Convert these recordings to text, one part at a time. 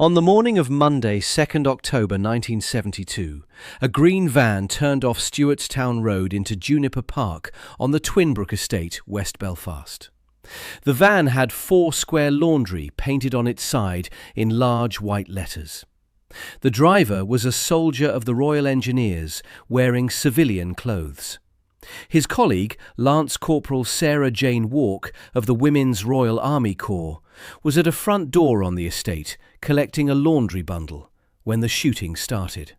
On the morning of Monday, 2nd October 1972, a green van turned off Stewartstown Road into Juniper Park on the Twinbrook estate, West Belfast. The van had 4 Square Laundry painted on its side in large white letters. The driver was a soldier of the Royal Engineers wearing civilian clothes. His colleague, Lance Corporal Sarah Jane Warke of the Women's Royal Army Corps, was at a front door on the estate collecting a laundry bundle when the shooting started.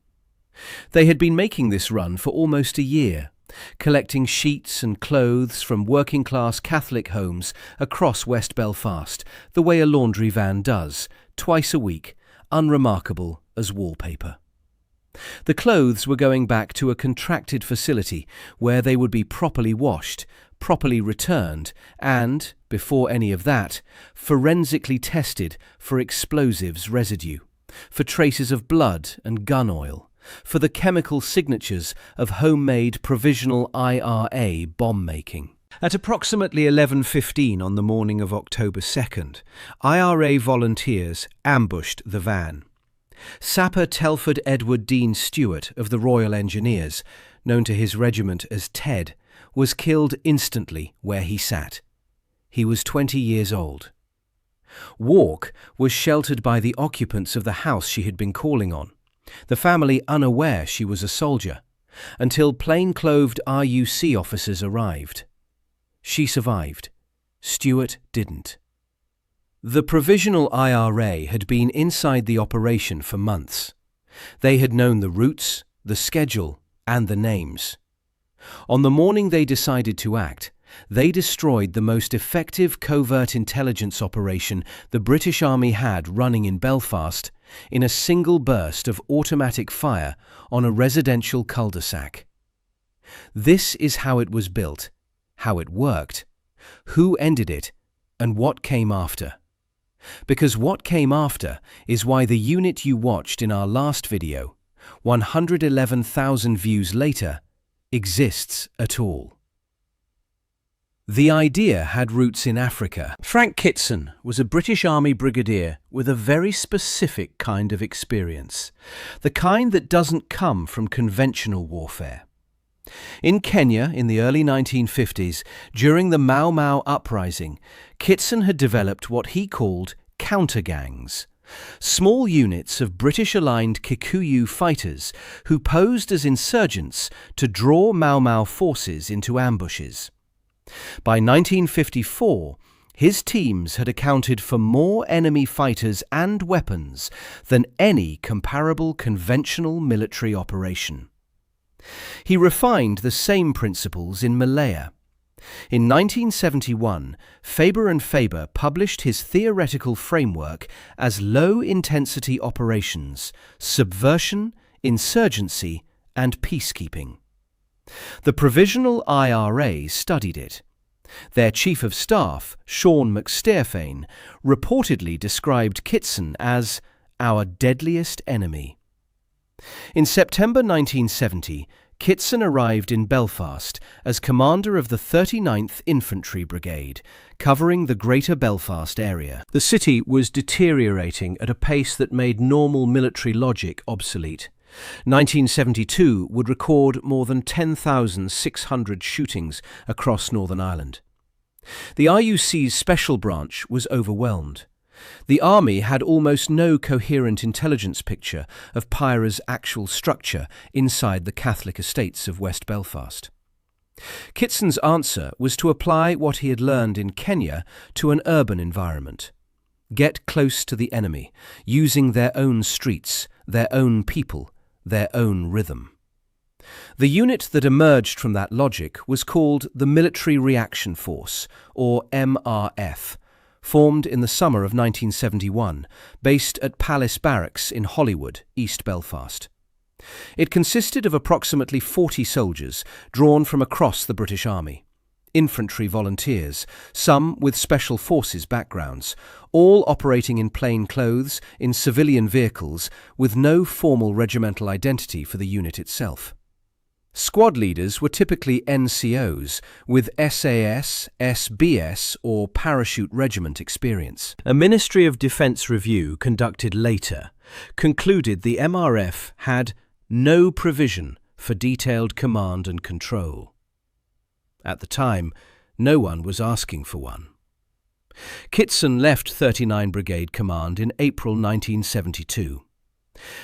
They had been making this run for almost a year, collecting sheets and clothes from working-class Catholic homes across West Belfast, the way a laundry van does, twice a week, unremarkable as wallpaper. The clothes were going back to a contracted facility where they would be properly washed, properly returned, and, before any of that, forensically tested for explosives residue, for traces of blood and gun oil, for the chemical signatures of homemade Provisional IRA bomb making. At approximately 11:15 on the morning of October 2nd, IRA volunteers ambushed the van. Sapper Telford Edward Dean Stewart of the Royal Engineers, known to his regiment as Ted, was killed instantly where he sat. He was 20 years old. Warke was sheltered by the occupants of the house she had been calling on, the family unaware she was a soldier, until plain-clothed RUC officers arrived. She survived. Stewart didn't. The Provisional IRA had been inside the operation for months. They had known the routes, the schedule, and the names. On the morning they decided to act, they destroyed the most effective covert intelligence operation the British Army had running in Belfast in a single burst of automatic fire on a residential cul-de-sac. This is how it was built, how it worked, who ended it, and what came after. Because what came after is why the unit you watched in our last video, 111,000 views later, exists at all. The idea had roots in Africa. Frank Kitson was a British Army brigadier with a very specific kind of experience, the kind that doesn't come from conventional warfare. In Kenya in the early 1950s, during the Mau Mau uprising, Kitson had developed what he called counter-gangs, small units of British-aligned Kikuyu fighters who posed as insurgents to draw Mau Mau forces into ambushes. By 1954, his teams had accounted for more enemy fighters and weapons than any comparable conventional military operation. He refined the same principles in Malaya. In 1971, Faber and Faber published his theoretical framework as low-intensity operations, subversion, insurgency, and peacekeeping. The Provisional IRA studied it. Their Chief of Staff, Sean McStearfane, reportedly described Kitson as our deadliest enemy. In September 1970, Kitson arrived in Belfast as commander of the 39th Infantry Brigade, covering the Greater Belfast area. The city was deteriorating at a pace that made normal military logic obsolete. 1972 would record more than 10,600 shootings across Northern Ireland. The RUC's special branch was overwhelmed. The army had almost no coherent intelligence picture of Pyra's actual structure inside the Catholic estates of West Belfast. Kitson's answer was to apply what he had learned in Kenya to an urban environment. Get close to the enemy, using their own streets, their own people, their own rhythm. The unit that emerged from that logic was called the Military Reaction Force, or MRF, formed in the summer of 1971, based at Palace Barracks in Hollywood, East Belfast. It consisted of approximately 40 soldiers drawn from across the British Army, infantry volunteers, some with special forces backgrounds, all operating in plain clothes, in civilian vehicles, with no formal regimental identity for the unit itself. Squad leaders were typically NCOs with SAS, SBS or parachute regiment experience. A Ministry of Defence review conducted later concluded the MRF had no provision for detailed command and control. At the time, no one was asking for one. Kitson left 39 Brigade Command in April 1972.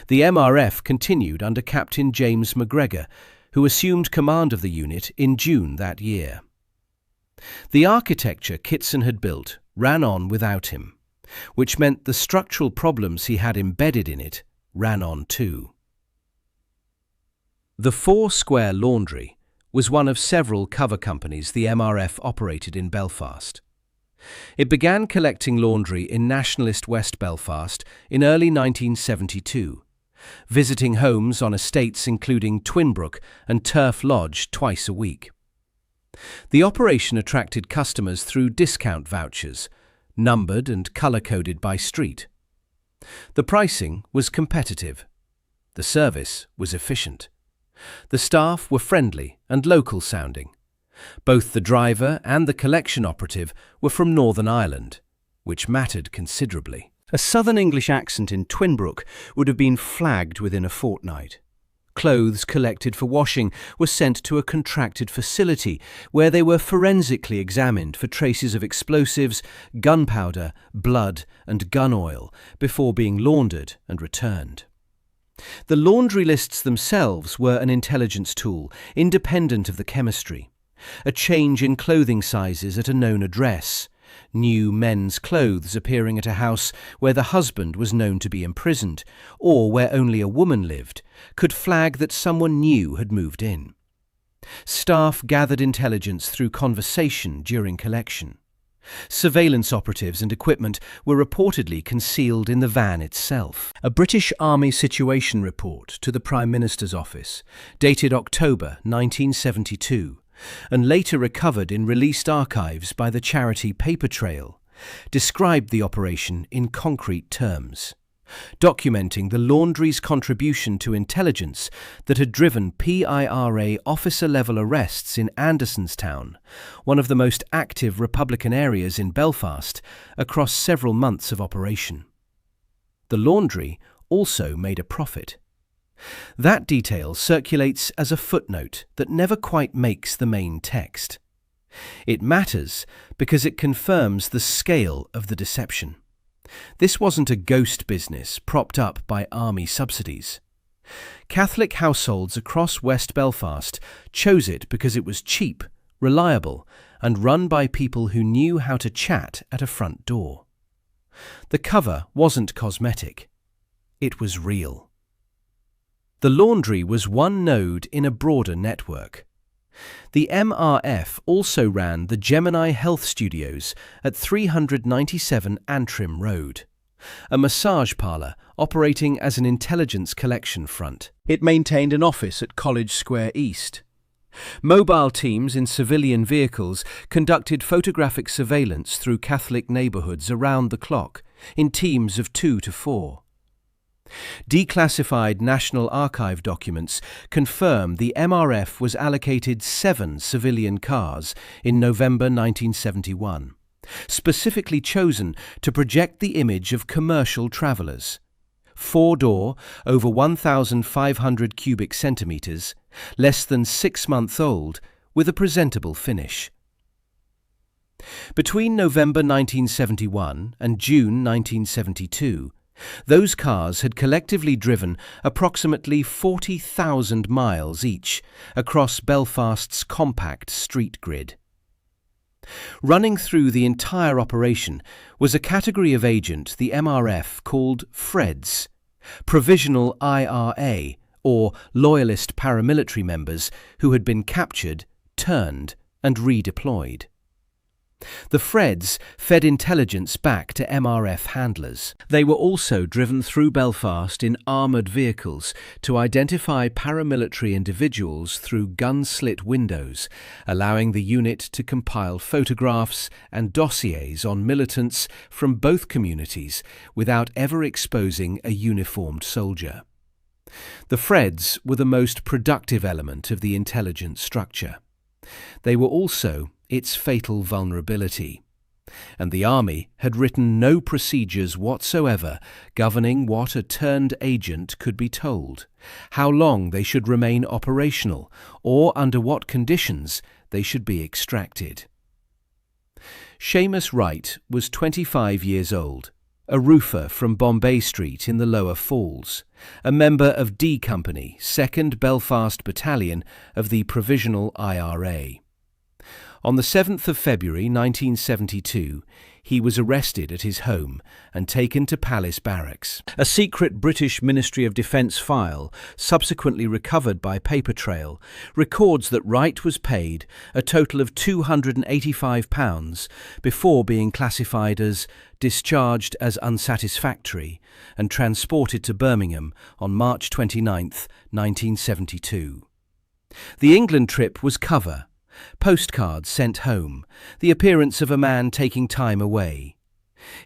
The MRF continued under Captain James McGregor, who assumed command of the unit in June that year. The architecture Kitson had built ran on without him, which meant the structural problems he had embedded in it ran on too. The Four Square Laundry was one of several cover companies the MRF operated in Belfast. It began collecting laundry in nationalist West Belfast in early 1972, visiting homes on estates including Twinbrook and Turf Lodge twice a week. The operation attracted customers through discount vouchers, numbered and colour-coded by street. The pricing was competitive. The service was efficient. The staff were friendly and local-sounding. Both the driver and the collection operative were from Northern Ireland, which mattered considerably. A southern English accent in Twinbrook would have been flagged within a fortnight. Clothes collected for washing were sent to a contracted facility where they were forensically examined for traces of explosives, gunpowder, blood and gun oil before being laundered and returned. The laundry lists themselves were an intelligence tool, independent of the chemistry. A change in clothing sizes at a known address, new men's clothes appearing at a house where the husband was known to be imprisoned, or where only a woman lived, could flag that someone new had moved in. Staff gathered intelligence through conversation during collection. Surveillance operatives and equipment were reportedly concealed in the van itself. A British Army situation report to the Prime Minister's office, dated October 1972, and later recovered in released archives by the charity Paper Trail, described the operation in concrete terms, documenting the laundry's contribution to intelligence that had driven PIRA officer-level arrests in Andersonstown, one of the most active Republican areas in Belfast, across several months of operation. The laundry also made a profit. That detail circulates as a footnote that never quite makes the main text. It matters because it confirms the scale of the deception. This wasn't a ghost business propped up by army subsidies. Catholic households across West Belfast chose it because it was cheap, reliable, and run by people who knew how to chat at a front door. The cover wasn't cosmetic. It was real. The laundry was one node in a broader network. The MRF also ran the Gemini Health Studios at 397 Antrim Road, a massage parlour operating as an intelligence collection front. It maintained an office at College Square East. Mobile teams in civilian vehicles conducted photographic surveillance through Catholic neighbourhoods around the clock, in teams of 2 to 4. Declassified National Archive documents confirm the MRF was allocated 7 civilian cars in November 1971, specifically chosen to project the image of commercial travellers. 4-door, over 1,500 cubic centimetres, less than 6 months old, with a presentable finish. Between November 1971 and June 1972, those cars had collectively driven approximately 40,000 miles each across Belfast's compact street grid. Running through the entire operation was a category of agent the MRF called FREDS, Provisional IRA, or Loyalist paramilitary members who had been captured, turned and redeployed. The FREDS fed intelligence back to MRF handlers. They were also driven through Belfast in armoured vehicles to identify paramilitary individuals through gun-slit windows, allowing the unit to compile photographs and dossiers on militants from both communities without ever exposing a uniformed soldier. The Freds were the most productive element of the intelligence structure. They were also its fatal vulnerability, and the army had written no procedures whatsoever governing what a turned agent could be told, how long they should remain operational, or under what conditions they should be extracted. Seamus Wright was 25 years old, a roofer from Bombay Street in the Lower Falls, a member of D Company, 2nd Belfast Battalion of the Provisional IRA. On the 7th of February 1972, he was arrested at his home and taken to Palace Barracks. A secret British Ministry of Defence file, subsequently recovered by paper trail, records that Wright was paid a total of £285 before being classified as discharged as unsatisfactory and transported to Birmingham on March 29, 1972. The England trip was cover. Postcards sent home, the appearance of a man taking time away.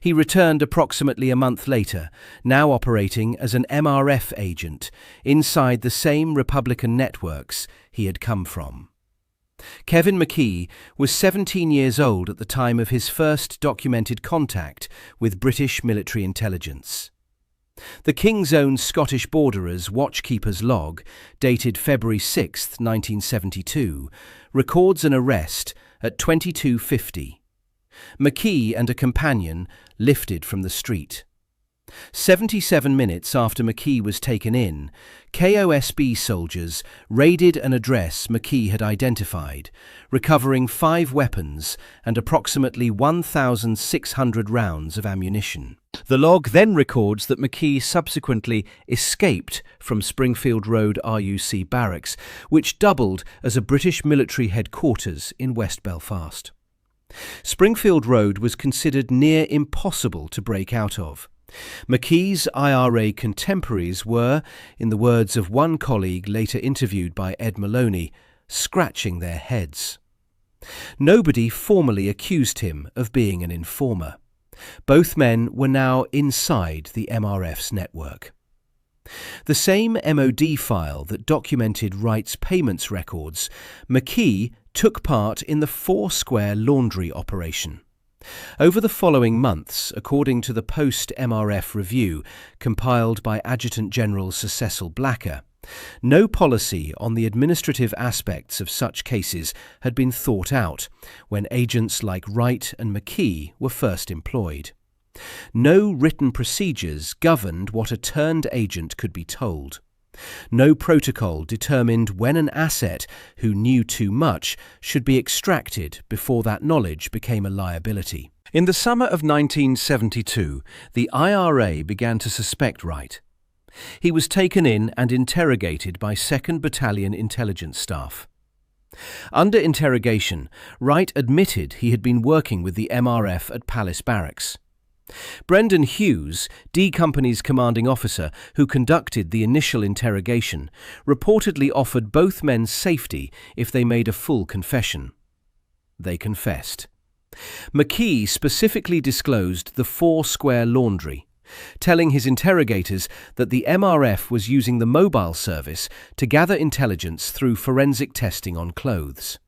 He returned approximately a month later, now operating as an MRF agent inside the same Republican networks he had come from. Kevin McKee was 17 years old at the time of his first documented contact with British military intelligence. The King's Own Scottish Borderers Watchkeeper's log, dated February 6, 1972, records an arrest at 22:50. McKee and a companion lifted from the street. 77 minutes after McKee was taken in, KOSB soldiers raided an address McKee had identified, recovering 5 weapons and approximately 1,600 rounds of ammunition. The log then records that McKee subsequently escaped from Springfield Road RUC barracks, which doubled as a British military headquarters in West Belfast. Springfield Road was considered near impossible to break out of. McKee's IRA contemporaries were, in the words of one colleague later interviewed by Ed Maloney, scratching their heads. Nobody formally accused him of being an informer. Both men were now inside the MRF's network. The same MOD file that documented Wright's payments records, McKee took part in the Foursquare laundry operation. Over the following months, according to the post-MRF review compiled by Adjutant General Sir Cecil Blacker, no policy on the administrative aspects of such cases had been thought out when agents like Wright and McKee were first employed. No written procedures governed what a turned agent could be told. No protocol determined when an asset who knew too much should be extracted before that knowledge became a liability. In the summer of 1972, the IRA began to suspect Wright. He was taken in and interrogated by 2nd Battalion intelligence staff. Under interrogation, Wright admitted he had been working with the MRF at Palace Barracks. Brendan Hughes, D Company's commanding officer who conducted the initial interrogation, reportedly offered both men safety if they made a full confession. They confessed. McKee specifically disclosed the Foursquare laundry, telling his interrogators that the MRF was using the mobile service to gather intelligence through forensic testing on clothes.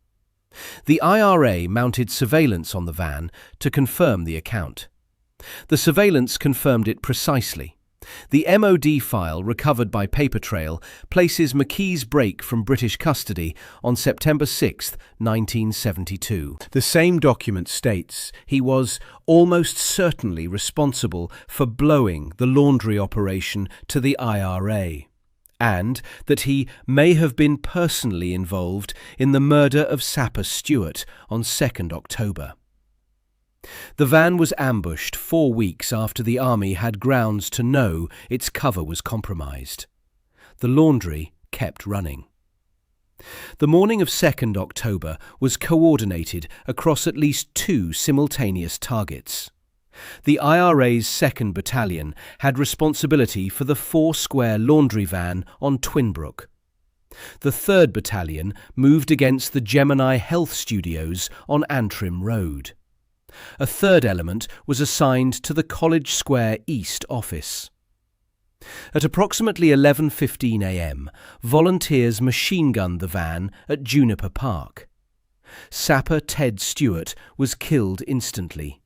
The IRA mounted surveillance on the van to confirm the account. The surveillance confirmed it precisely. The MOD file recovered by paper trail places McKee's break from British custody on September 6, 1972. The same document states he was almost certainly responsible for blowing the laundry operation to the IRA, and that he may have been personally involved in the murder of Sapper Stewart on 2nd October. The van was ambushed 4 weeks after the army had grounds to know its cover was compromised. The laundry kept running. The morning of 2nd October was coordinated across at least 2 simultaneous targets. The IRA's 2nd Battalion had responsibility for the Foursquare laundry van on Twinbrook. The 3rd Battalion moved against the Gemini Health Studios on Antrim Road. A third element was assigned to the College Square East office. At approximately 11:15 a.m, volunteers machine-gunned the van at Juniper Park. Sapper Ted Stewart was killed instantly.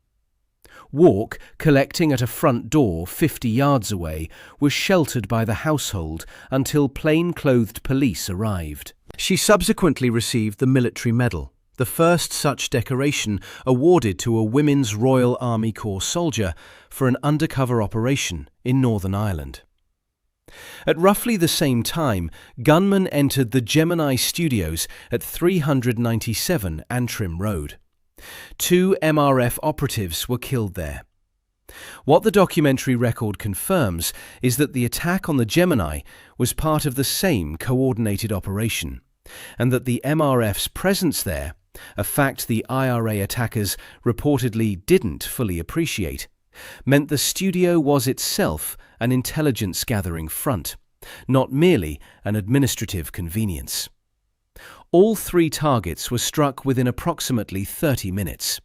Warke, collecting at a front door 50 yards away, was sheltered by the household until plain-clothed police arrived. She subsequently received the Military Medal, the first such decoration awarded to a Women's Royal Army Corps soldier for an undercover operation in Northern Ireland. At roughly the same time, gunmen entered the Gemini Studios at 397 Antrim Road. 2 MRF operatives were killed there. What the documentary record confirms is that the attack on the Gemini was part of the same coordinated operation, and that the MRF's presence there, a fact the IRA attackers reportedly didn't fully appreciate, meant the studio was itself an intelligence-gathering front, not merely an administrative convenience. All 3 targets were struck within approximately 30 minutes.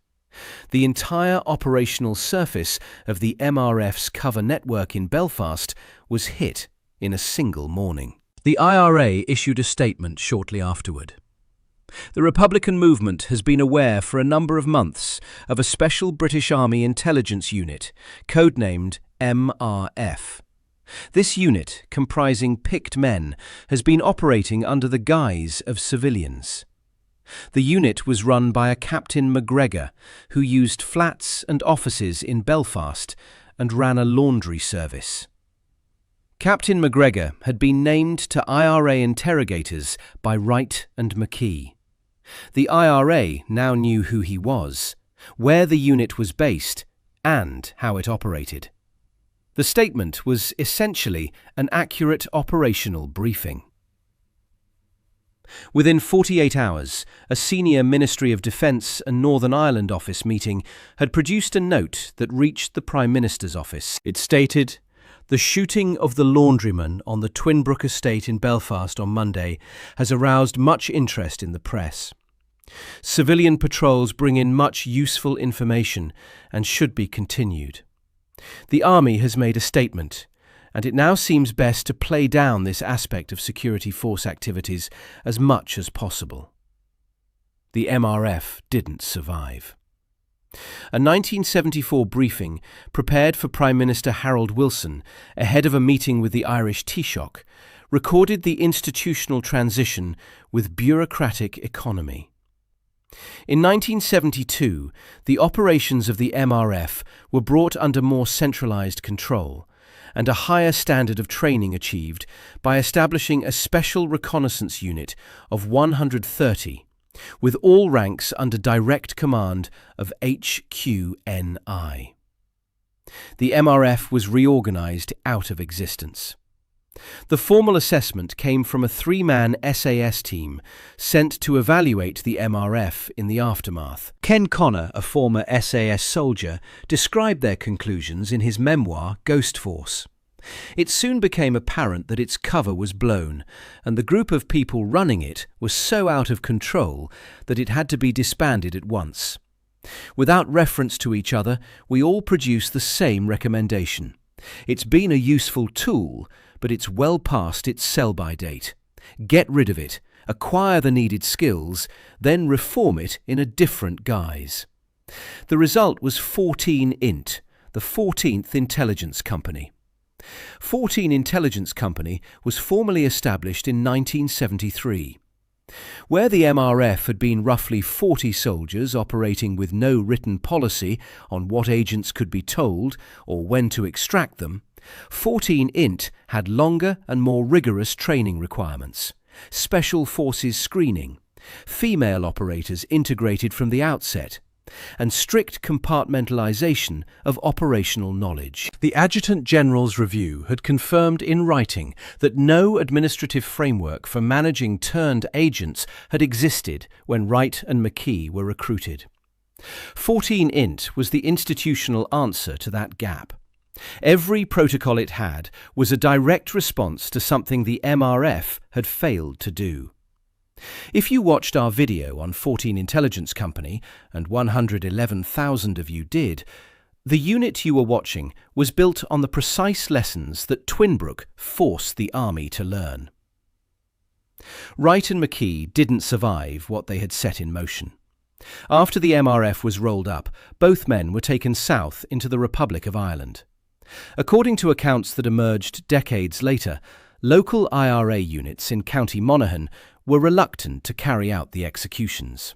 The entire operational surface of the MRF's cover network in Belfast was hit in a single morning. The IRA issued a statement shortly afterward. The Republican movement has been aware for a number of months of a special British Army intelligence unit, codenamed MRF. This unit, comprising picked men, has been operating under the guise of civilians. The unit was run by a Captain McGregor, who used flats and offices in Belfast and ran a laundry service. Captain McGregor had been named to IRA interrogators by Wright and McKee. The IRA now knew who he was, where the unit was based, and how it operated. The statement was essentially an accurate operational briefing. Within 48 hours, a senior Ministry of Defence and Northern Ireland office meeting had produced a note that reached the Prime Minister's office. It stated, "The shooting of the laundryman on the Twinbrook estate in Belfast on Monday has aroused much interest in the press. Civilian patrols bring in much useful information and should be continued. The Army has made a statement, and it now seems best to play down this aspect of security force activities as much as possible." The MRF didn't survive. A 1974 briefing, prepared for Prime Minister Harold Wilson ahead of a meeting with the Irish Taoiseach, recorded the institutional transition with bureaucratic economy. In 1972, the operations of the MRF were brought under more centralised control, and a higher standard of training achieved by establishing a special reconnaissance unit of 130, with all ranks under direct command of HQNI. The MRF was reorganised out of existence. The formal assessment came from a 3-man SAS team sent to evaluate the MRF in the aftermath. Ken Connor, a former SAS soldier, described their conclusions in his memoir, Ghost Force. It soon became apparent that its cover was blown, and the group of people running it was so out of control that it had to be disbanded at once. Without reference to each other, we all produced the same recommendation. It's been a useful tool, but it's well past its sell-by date. Get rid of it, acquire the needed skills, then reform it in a different guise. The result was 14 INT, the 14th Intelligence Company. 14 Intelligence Company was formally established in 1973. Where the MRF had been roughly 40 soldiers operating with no written policy on what agents could be told or when to extract them, 14 INT had longer and more rigorous training requirements, special forces screening, female operators integrated from the outset, and strict compartmentalisation of operational knowledge. The Adjutant General's review had confirmed in writing that no administrative framework for managing turned agents had existed when Wright and McKee were recruited. 14 INT was the institutional answer to that gap. Every protocol it had was a direct response to something the MRF had failed to do. If you watched our video on 14 Intelligence Company, and 111,000 of you did, The unit you were watching was built on the precise lessons that Twinbrook forced the army to learn. Wright and McKee didn't survive what they had set in motion. After the MRF was rolled up, both men were taken south into the Republic of Ireland. According to accounts that emerged decades later, local IRA units in County Monaghan were reluctant to carry out the executions.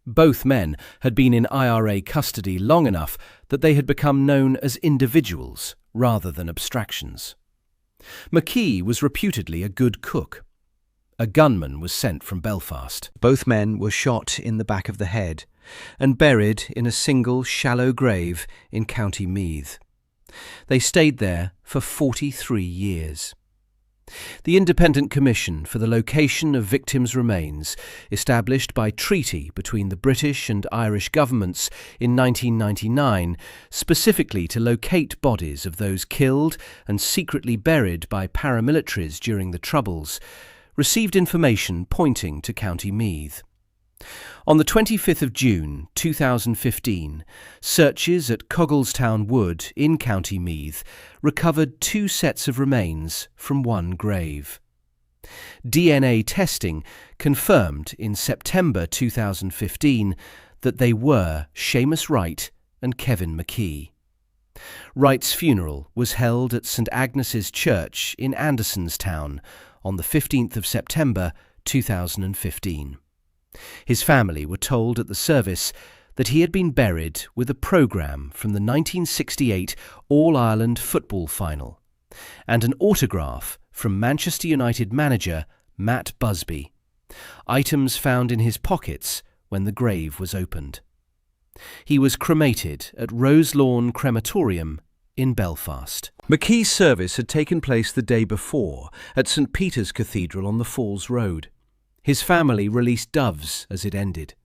Both men had been in IRA custody long enough that they had become known as individuals rather than abstractions. McKee was reputedly a good cook. A gunman was sent from Belfast. Both men were shot in the back of the head and buried in a single shallow grave in County Meath. They stayed there for 43 years. The Independent Commission for the Location of Victims' Remains, established by treaty between the British and Irish governments in 1999, specifically to locate bodies of those killed and secretly buried by paramilitaries during the Troubles, received information pointing to County Meath. On the 25th of June 2015, searches at Coggelstown Wood in County Meath recovered 2 sets of remains from one grave. DNA testing confirmed in September 2015 that they were Seamus Wright and Kevin McKee. Wright's funeral was held at St Agnes's Church in Andersonstown on the 15th of September 2015. His family were told at the service that he had been buried with a programme from the 1968 All-Ireland football final and an autograph from Manchester United manager Matt Busby, items found in his pockets when the grave was opened. He was cremated at Roselawn Crematorium in Belfast. McKee's service had taken place the day before at St Peter's Cathedral on the Falls Road. His family released doves as it ended.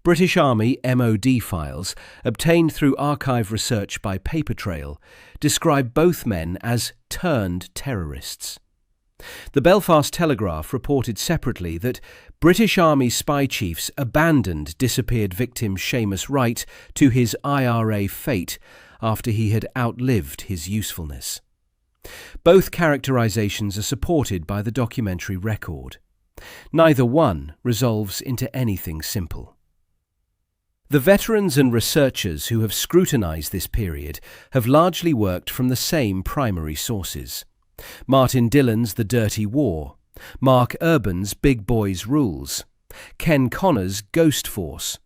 British Army MOD files, obtained through archive research by Paper Trail, describe both men as turned terrorists. The Belfast Telegraph reported separately that British Army spy chiefs abandoned disappeared victim Seamus Wright to his IRA fate after he had outlived his usefulness. Both characterizations are supported by the documentary record. Neither one resolves into anything simple. The veterans and researchers who have scrutinized this period have largely worked from the same primary sources. Martin Dillon's The Dirty War, Mark Urban's Big Boys Rules, Ken Connor's Ghost Force,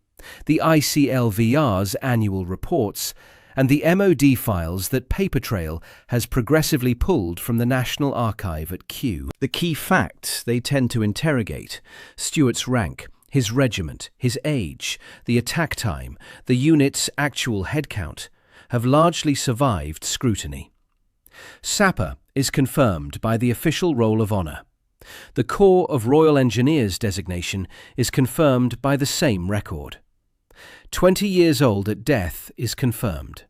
the ICLVR's annual reports, and the MOD files that Paper Trail has progressively pulled from the National Archive at Kew. The key facts they tend to interrogate: Stewart's rank, his regiment, his age, the attack time, the unit's actual headcount, have largely survived scrutiny. Sapper is confirmed by the official Roll of Honour. The Corps of Royal Engineers designation is confirmed by the same record. 20 years old at death is confirmed.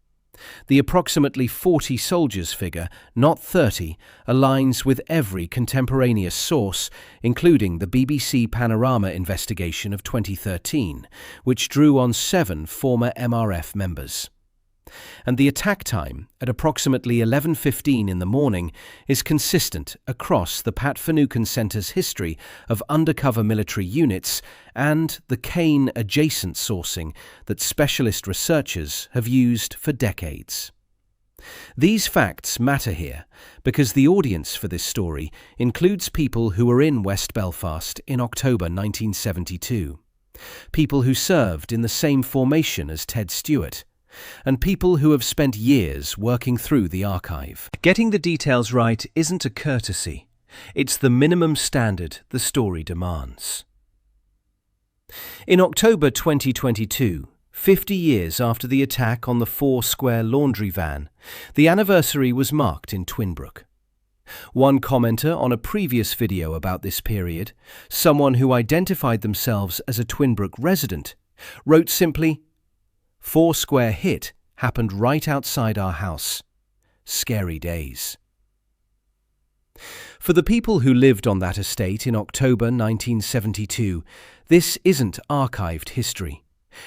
The approximately 40 soldiers figure, not 30, aligns with every contemporaneous source, including the BBC Panorama investigation of 2013, which drew on 7 former MRF members. And the attack time, at approximately 11:15 in the morning, is consistent across the Pat Finucane Centre's history of undercover military units and the Kane adjacent sourcing that specialist researchers have used for decades. These facts matter here because the audience for this story includes people who were in West Belfast in October 1972, people who served in the same formation as Ted Stewart, and people who have spent years working through the archive. Getting the details right isn't a courtesy. It's the minimum standard the story demands. In October 2022, 50 years after the attack on the 4-square laundry van, the anniversary was marked in Twinbrook. One commenter on a previous video about this period, someone who identified themselves as a Twinbrook resident, wrote simply, "4-square hit happened right outside our house. Scary days." For the people who lived on that estate in October 1972, this isn't archived history.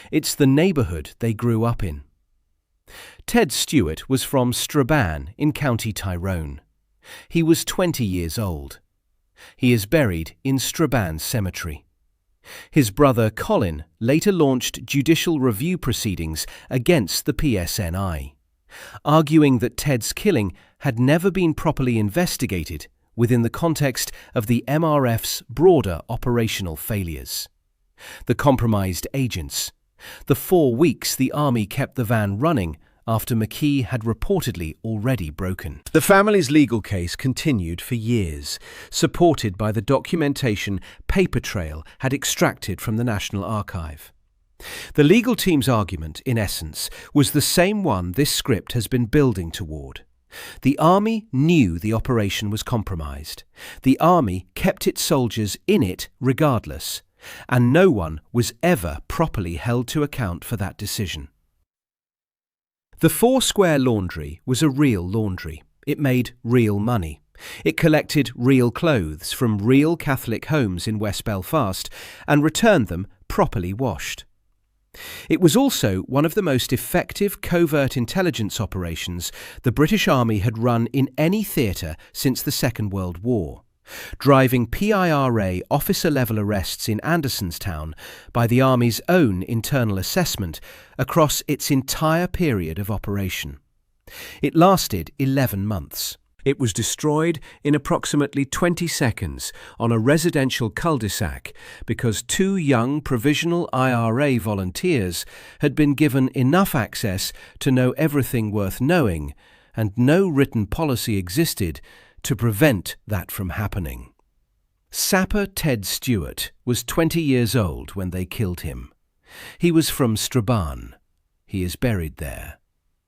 It's the neighbourhood they grew up in. Ted Stewart was from Strabane in County Tyrone. He was 20 years old. He is buried in Strabane Cemetery. His brother Colin later launched judicial review proceedings against the PSNI, arguing that Ted's killing had never been properly investigated within the context of the MRF's broader operational failures. The compromised agents, the 4 weeks the army kept the van running after McKee had reportedly already broken. The family's legal case continued for years, supported by the documentation paper trail had extracted from the National Archive. The legal team's argument, in essence, was the same one this script has been building toward. The army knew the operation was compromised. The army kept its soldiers in it regardless, and no one was ever properly held to account for that decision. The Four Square Laundry was a real laundry. It made real money. It collected real clothes from real Catholic homes in West Belfast and returned them properly washed. It was also one of the most effective covert intelligence operations the British Army had run in any theatre since the Second World War, driving PIRA officer-level arrests in Andersonstown by the Army's own internal assessment across its entire period of operation. It lasted 11 months. It was destroyed in approximately 20 seconds on a residential cul-de-sac because 2 young Provisional IRA volunteers had been given enough access to know everything worth knowing, and no written policy existed to prevent that from happening. Sapper Ted Stewart was 20 years old when they killed him. He was from Strabane. He is buried there.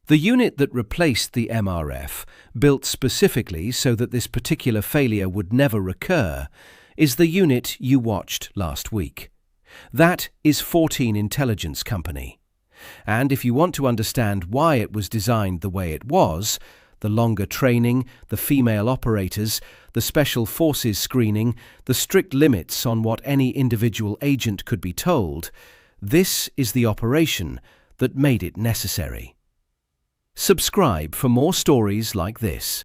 The unit that replaced the MRF, built specifically so that this particular failure would never recur, is the unit you watched last week. That is 14 Intelligence Company. And if you want to understand why it was designed the way it was, the longer training, the female operators, the special forces screening, the strict limits on what any individual agent could be told, this is the operation that made it necessary. Subscribe for more stories like this.